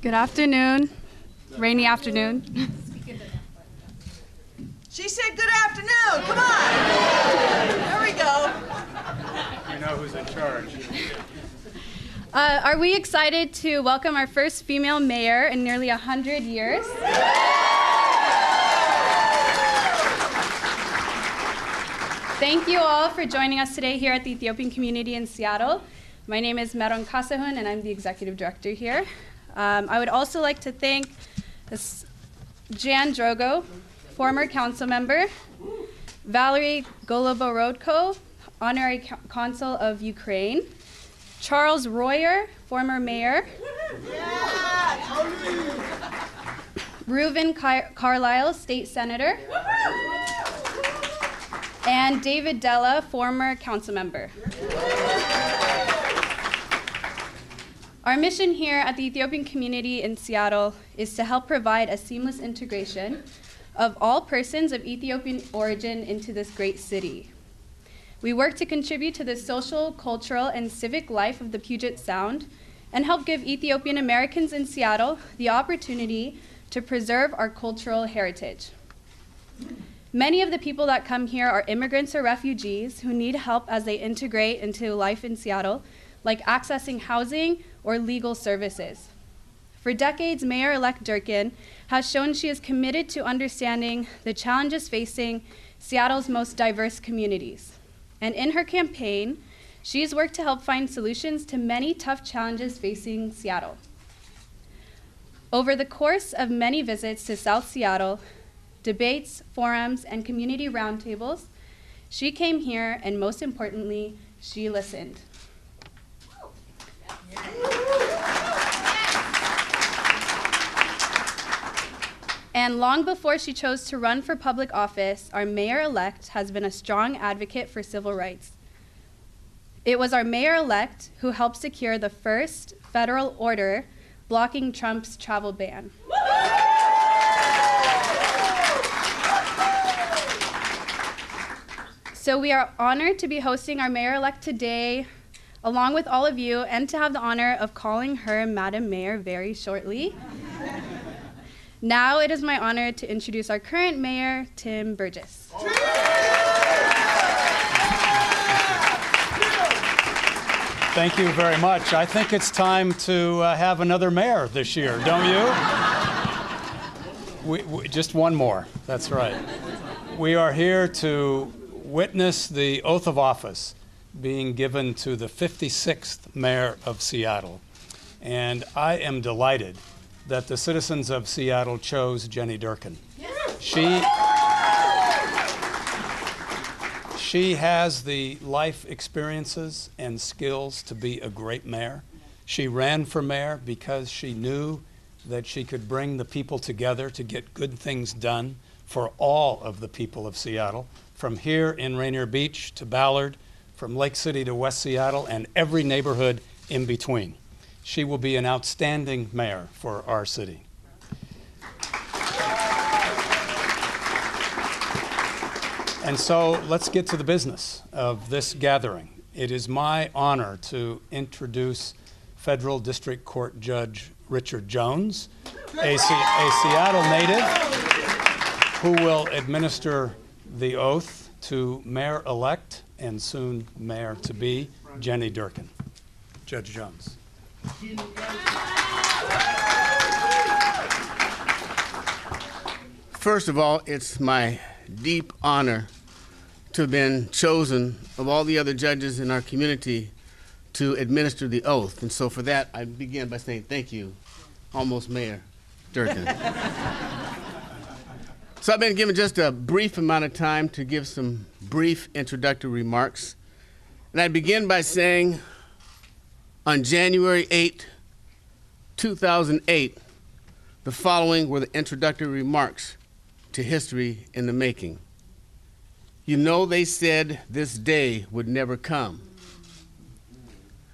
Good afternoon. Rainy afternoon. She said good afternoon. Come on. There we go. You know who's in charge. Are we excited to welcome our first female mayor in nearly 100 years? Thank you all for joining us today here at the Ethiopian community in Seattle. My name is Meron Kasahun, and I'm the executive director here. I would also like to thank Jan Drogo, former council member, Valerie Goloborodko, honorary consul of Ukraine, Charles Royer, former mayor, Reuven Carlisle, state senator, and David Della, former council member. Our mission here at the Ethiopian community in Seattle is to help provide a seamless integration of all persons of Ethiopian origin into this great city. We work to contribute to the social, cultural, and civic life of the Puget Sound and help give Ethiopian Americans in Seattle the opportunity to preserve our cultural heritage. Many of the people that come here are immigrants or refugees who need help as they integrate into life in Seattle, like accessing housing or legal services. For decades, Mayor-elect Durkin has shown she is committed to understanding the challenges facing Seattle's most diverse communities. And in her campaign, she's worked to help find solutions to many tough challenges facing Seattle. Over the course of many visits to South Seattle, debates, forums, and community roundtables, she came here, and most importantly, she listened. And long before she chose to run for public office, our mayor-elect has been a strong advocate for civil rights. It was our mayor-elect who helped secure the first federal order blocking Trump's travel ban. So we are honored to be hosting our mayor-elect today, along with all of you, and to have the honor of calling her Madam Mayor very shortly. Now it is my honor to introduce our current mayor, Tim Burgess. Thank you very much. I think it's time to have another mayor this year, don't you? We just one more, that's right. We are here to witness the oath of office being given to the 56th mayor of Seattle. And I am delighted that the citizens of Seattle chose Jenny Durkin. She has the life experiences and skills to be a great mayor. She ran for mayor because she knew that she could bring the people together to get good things done for all of the people of Seattle, from here in Rainier Beach to Ballard, from Lake City to West Seattle, and every neighborhood in between. She will be an outstanding mayor for our city. And so let's get to the business of this gathering. It is my honor to introduce Federal District Court Judge Richard Jones, a Seattle native who will administer the oath to Mayor-elect and soon Mayor-to-be Jenny Durkin. Judge Jones. First of all, it's my deep honor to have been chosen of all the other judges in our community to administer the oath. And so for that, I begin by saying thank you, almost Mayor Durkin. So I've been given just a brief amount of time to give some brief introductory remarks. And I begin by saying, on January 8, 2008, the following were the introductory remarks to history in the making. You know, they said this day would never come.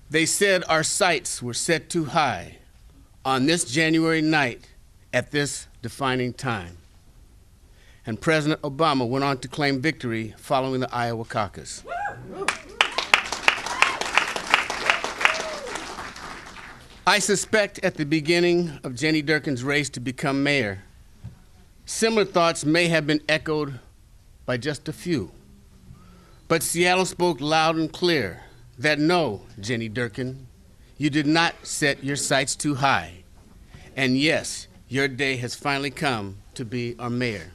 They said our sights were set too high on this January night at this defining time. And President Obama went on to claim victory following the Iowa caucus. I suspect at the beginning of Jenny Durkin's race to become mayor, similar thoughts may have been echoed by just a few. But Seattle spoke loud and clear that no, Jenny Durkin, you did not set your sights too high. And yes, your day has finally come to be our mayor.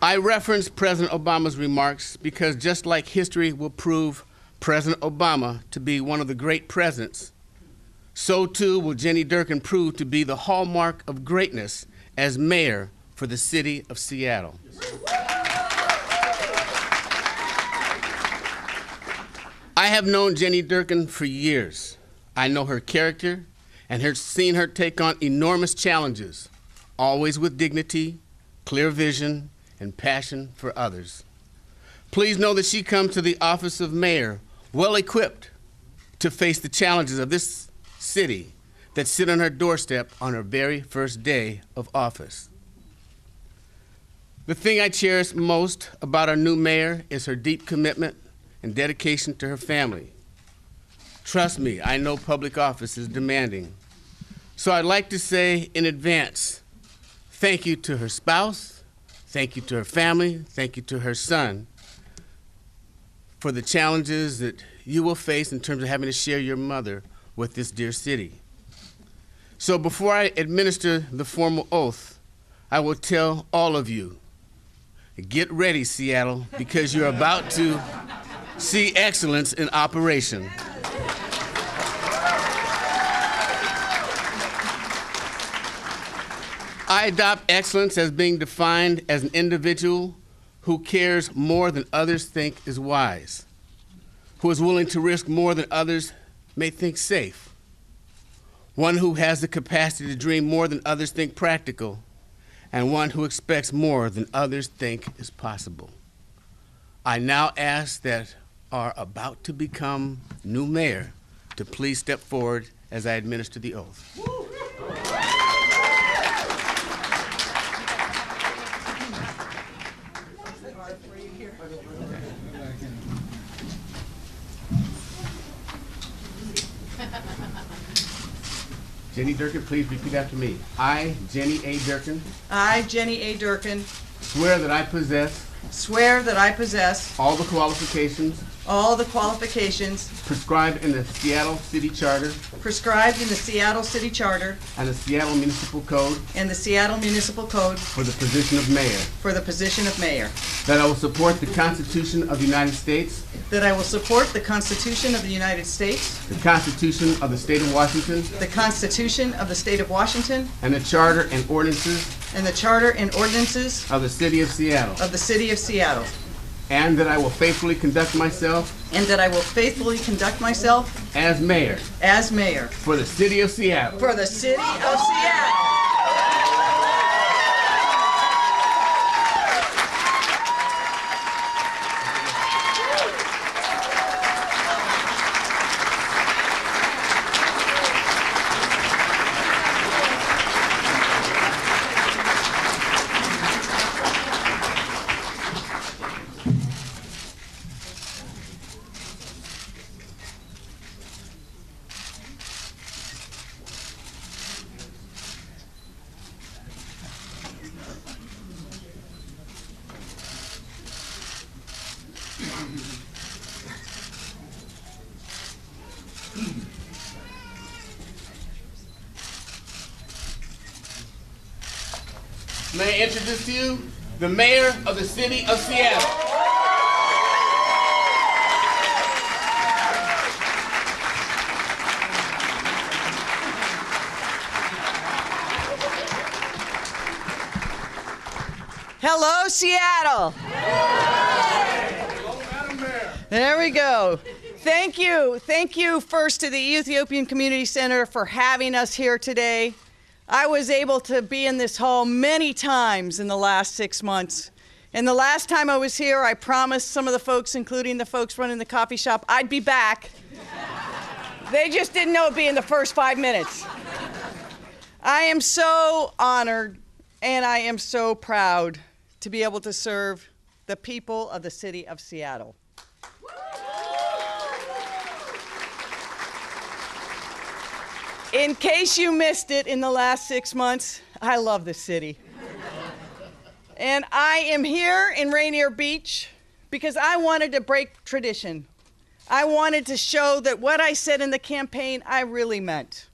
I reference President Obama's remarks because just like history will prove President Obama to be one of the great presidents, so too will Jenny Durkin prove to be the hallmark of greatness as mayor for the city of Seattle. I have known Jenny Durkin for years. I know her character and have seen her take on enormous challenges, always with dignity, clear vision, and passion for others. Please know that she comes to the office of mayor well equipped to face the challenges of this city that sit on her doorstep on her very first day of office. The thing I cherish most about our new mayor is her deep commitment and dedication to her family. Trust me, I know public office is demanding. So I'd like to say in advance, thank you to her spouse, thank you to her family, thank you to her son for the challenges that you will face in terms of having to share your mother with this dear city. So before I administer the formal oath, I will tell all of you, get ready, Seattle, because you're about to see excellence in operation. I adopt excellence as being defined as an individual who cares more than others think is wise, who is willing to risk more than others may think safe, one who has the capacity to dream more than others think practical, and one who expects more than others think is possible. I now ask that are about to become new mayor to please step forward as I administer the oath. Jenny Durkin, please repeat after me. I, Jenny A. Durkin, I, Jenny A. Durkin, swear that I possess swear that I possess all the qualifications all the qualifications prescribed in the Seattle City Charter prescribed in the Seattle City Charter and the Seattle Municipal Code and the Seattle Municipal Code for the position of mayor, for the position of mayor, that I will support the Constitution of the United States, that I will support the Constitution of the United States, the Constitution of the State of Washington, the Constitution of the State of Washington, and the Charter and ordinances and the Charter and ordinances of the City of Seattle, of the City of Seattle, and that I will faithfully conduct myself and that I will faithfully conduct myself as mayor for the City of Seattle. For the City of Seattle. May I introduce to you the mayor of the City of Seattle. Hello, Seattle. There we go. Thank you. Thank you first to the Ethiopian Community Center for having us here today. I was able to be in this hall many times in the last 6 months. And the last time I was here, I promised some of the folks, including the folks running the coffee shop, I'd be back. They just didn't know it'd be in the first 5 minutes. I am so honored and I am so proud to be able to serve the people of the City of Seattle. In case you missed it in the last 6 months, I love this city. And I am here in Rainier Beach because I wanted to break tradition. I wanted to show that what I said in the campaign, I really meant.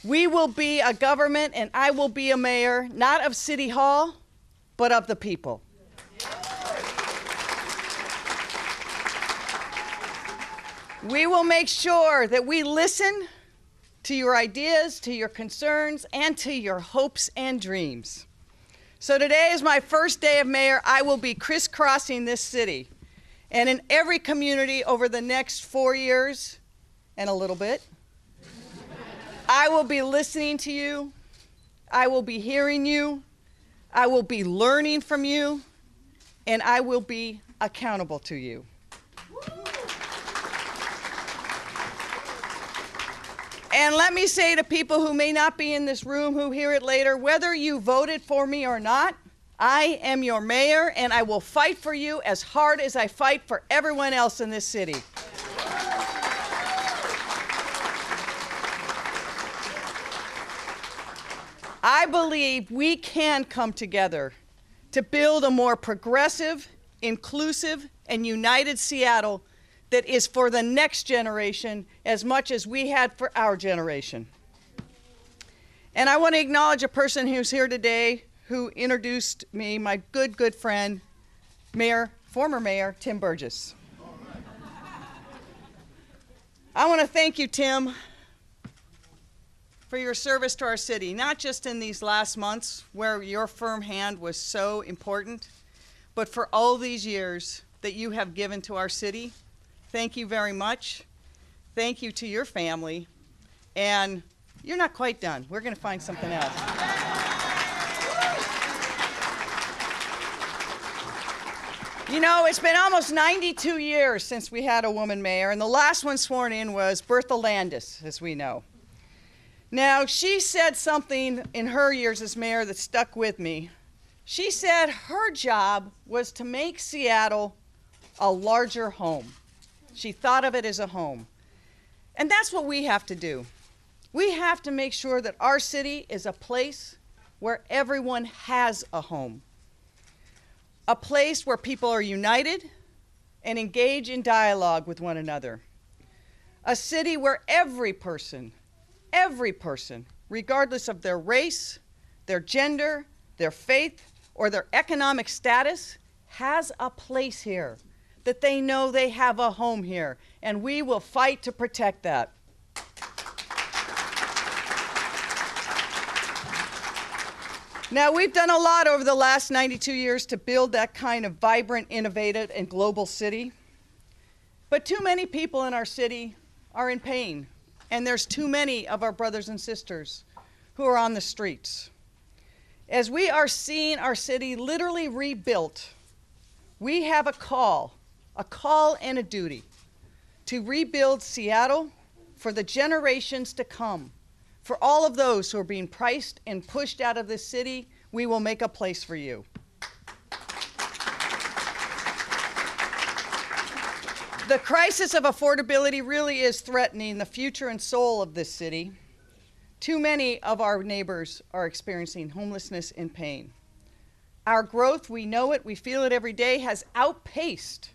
We will be a government and I will be a mayor, not of City Hall, but of the people. We will make sure that we listen to your ideas, to your concerns, and to your hopes and dreams. So today is my first day of mayor. I will be crisscrossing this city. And in every community over the next 4 years and a little bit, I will be listening to you. I will be hearing you. I will be learning from you. And I will be accountable to you. And let me say to people who may not be in this room, who hear it later, whether you voted for me or not, I am your mayor, and I will fight for you as hard as I fight for everyone else in this city. I believe we can come together to build a more progressive, inclusive, and united Seattle that is for the next generation as much as we had for our generation. And I want to acknowledge a person who's here today who introduced me, my good friend, former Mayor Tim Burgess. I want to thank you, Tim, for your service to our city, not just in these last months where your firm hand was so important, but for all these years that you have given to our city. Thank you very much. Thank you to your family. And you're not quite done. We're going to find something else. You know, it's been almost 92 years since we had a woman mayor, and the last one sworn in was Bertha Landis, as we know. Now, she said something in her years as mayor that stuck with me. She said her job was to make Seattle a larger home. She thought of it as a home. And that's what we have to do. We have to make sure that our city is a place where everyone has a home. A place where people are united and engage in dialogue with one another. A city where every person, regardless of their race, their gender, their faith, or their economic status, has a place here, that they know they have a home here, and we will fight to protect that. Now, we've done a lot over the last 92 years to build that kind of vibrant, innovative, and global city. But too many people in our city are in pain, and there's too many of our brothers and sisters who are on the streets. As we are seeing our city literally rebuilt, we have a call and a duty to rebuild Seattle for the generations to come. For all of those who are being priced and pushed out of this city, we will make a place for you. The crisis of affordability really is threatening the future and soul of this city. Too many of our neighbors are experiencing homelessness and pain. Our growth, we know it, we feel it every day, has outpaced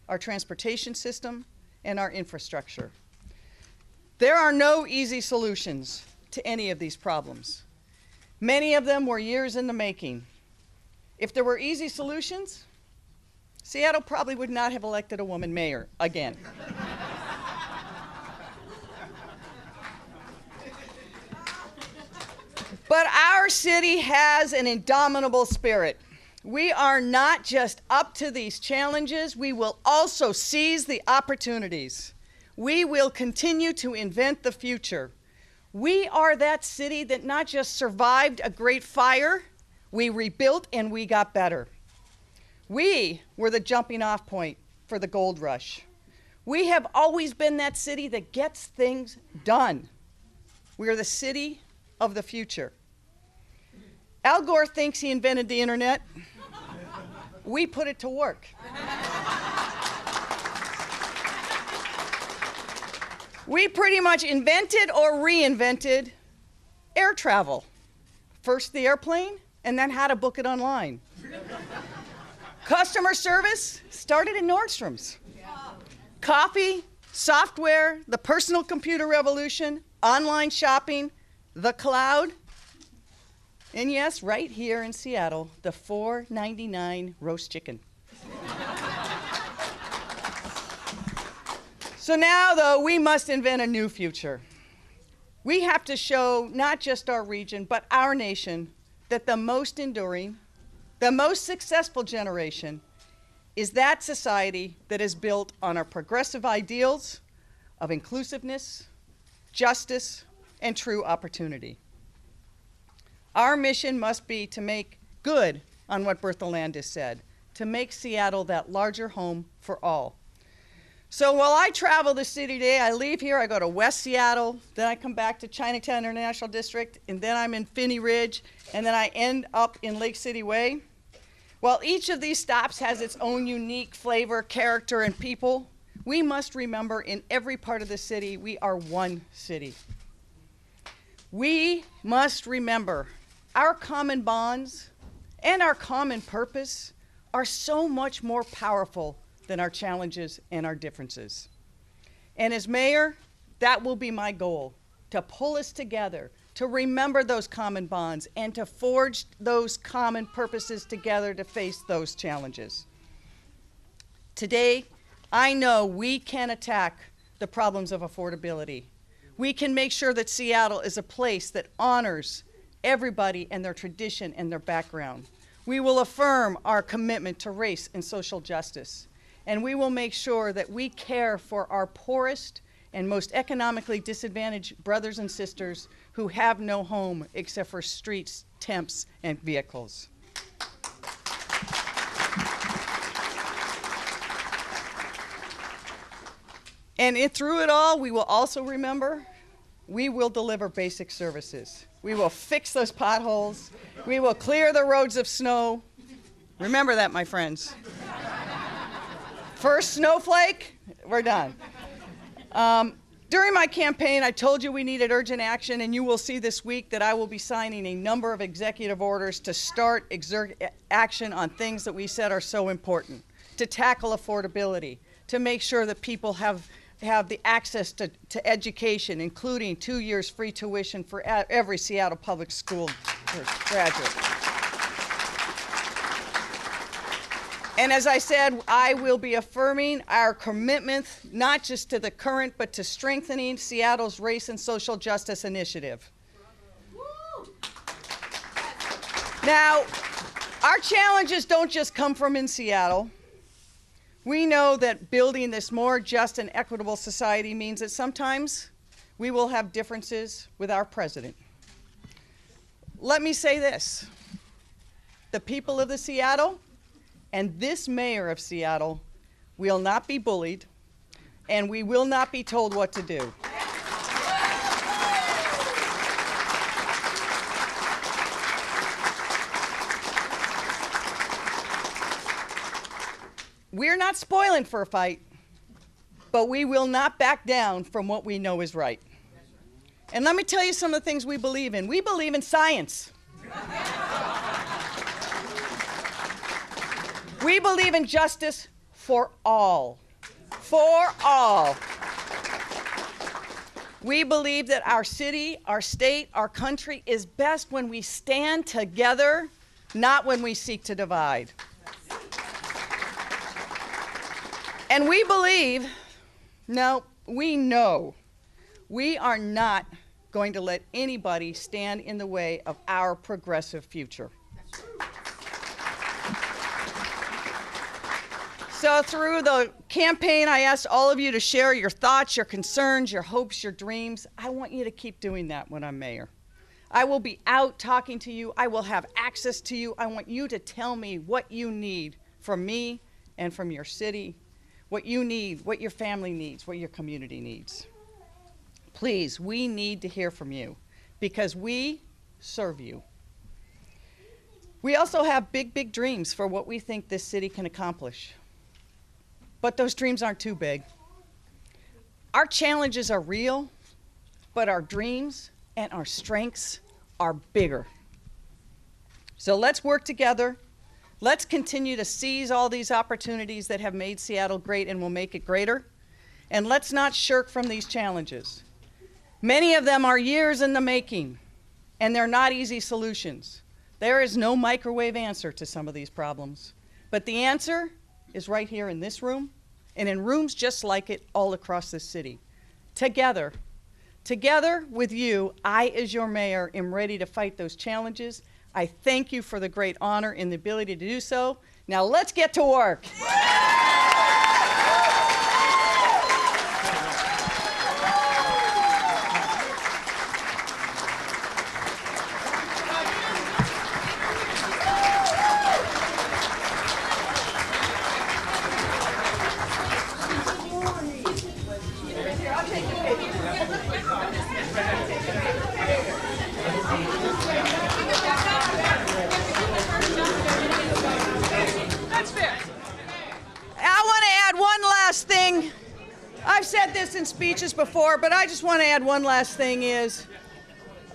our transportation system and our infrastructure. There are no easy solutions to any of these problems. Many of them were years in the making. If there were easy solutions, Seattle probably would not have elected a woman mayor again. But our city has an indomitable spirit. We are not just up to these challenges, we will also seize the opportunities. We will continue to invent the future. We are that city that not just survived a great fire, we rebuilt and we got better. We were the jumping off point for the gold rush. We have always been that city that gets things done. We are the city of the future. Al Gore thinks he invented the internet. We put it to work. We pretty much invented or reinvented air travel. First the airplane, and then how to book it online. Customer service started in Nordstrom's. Coffee, software, the personal computer revolution, online shopping, the cloud, and yes, right here in Seattle, the $4.99 roast chicken. So now, though, we must invent a new future. We have to show not just our region, but our nation, that the most enduring, the most successful generation is that society that is built on our progressive ideals of inclusiveness, justice, and true opportunity. Our mission must be to make good on what Bertha Landis said, to make Seattle that larger home for all. So while I travel the city today, I leave here, I go to West Seattle, then I come back to Chinatown International District, and then I'm in Phinney Ridge, and then I end up in Lake City Way. While each of these stops has its own unique flavor, character, and people, we must remember in every part of the city, we are one city. We must remember our common bonds and our common purpose are so much more powerful than our challenges and our differences. And as mayor, that will be my goal, to pull us together, to remember those common bonds, and to forge those common purposes together to face those challenges. Today, I know we can attack the problems of affordability. We can make sure that Seattle is a place that honors everybody and their tradition and their background. We will affirm our commitment to race and social justice. And we will make sure that we care for our poorest and most economically disadvantaged brothers and sisters who have no home except for streets, temps, and vehicles. And through it all, we will also remember, we will deliver basic services. We will fix those potholes. We will clear the roads of snow. Remember that, my friends. First snowflake, we're done. During my campaign, I told you we needed urgent action, and you will see this week that I will be signing a number of executive orders to start action on things that we said are so important, to tackle affordability, to make sure that people have the access to education, including 2 years free tuition for every Seattle public school graduate. And as I said, I will be affirming our commitment, not just to the current, but to strengthening Seattle's race and social justice initiative. Now, our challenges don't just come from in Seattle. We know that building this more just and equitable society means that sometimes we will have differences with our president. Let me say this. The people of the Seattle and this mayor of Seattle will not be bullied, and we will not be told what to do. We're not spoiling for a fight, but we will not back down from what we know is right. And let me tell you some of the things we believe in. We believe in science. We believe in justice for all. For all. We believe that our city, our state, our country is best when we stand together, not when we seek to divide. And we believe, no, we know, we are not going to let anybody stand in the way of our progressive future. So through the campaign, I asked all of you to share your thoughts, your concerns, your hopes, your dreams. I want you to keep doing that when I'm mayor. I will be out talking to you. I will have access to you. I want you to tell me what you need from me and from your city, what you need, what your family needs, what your community needs. Please, we need to hear from you because we serve you. We also have big, big dreams for what we think this city can accomplish. But those dreams aren't too big. Our challenges are real, but our dreams and our strengths are bigger. So let's work together. Let's continue to seize all these opportunities that have made Seattle great and will make it greater. And let's not shirk from these challenges. Many of them are years in the making, and they're not easy solutions. There is no microwave answer to some of these problems. But the answer is right here in this room and in rooms just like it all across this city. Together with you, I, as your mayor, am ready to fight those challenges. I thank you for the great honor and the ability to do so. Now let's get to work. Thing. I've said this in speeches before, but I just want to add one last thing is,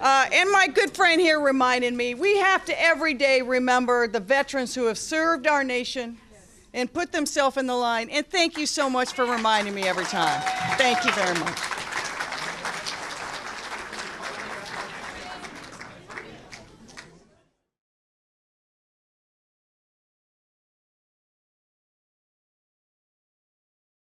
and my good friend here reminded me, we have to every day remember the veterans who have served our nation and put themselves in the line. And thank you so much for reminding me every time. Thank you very much.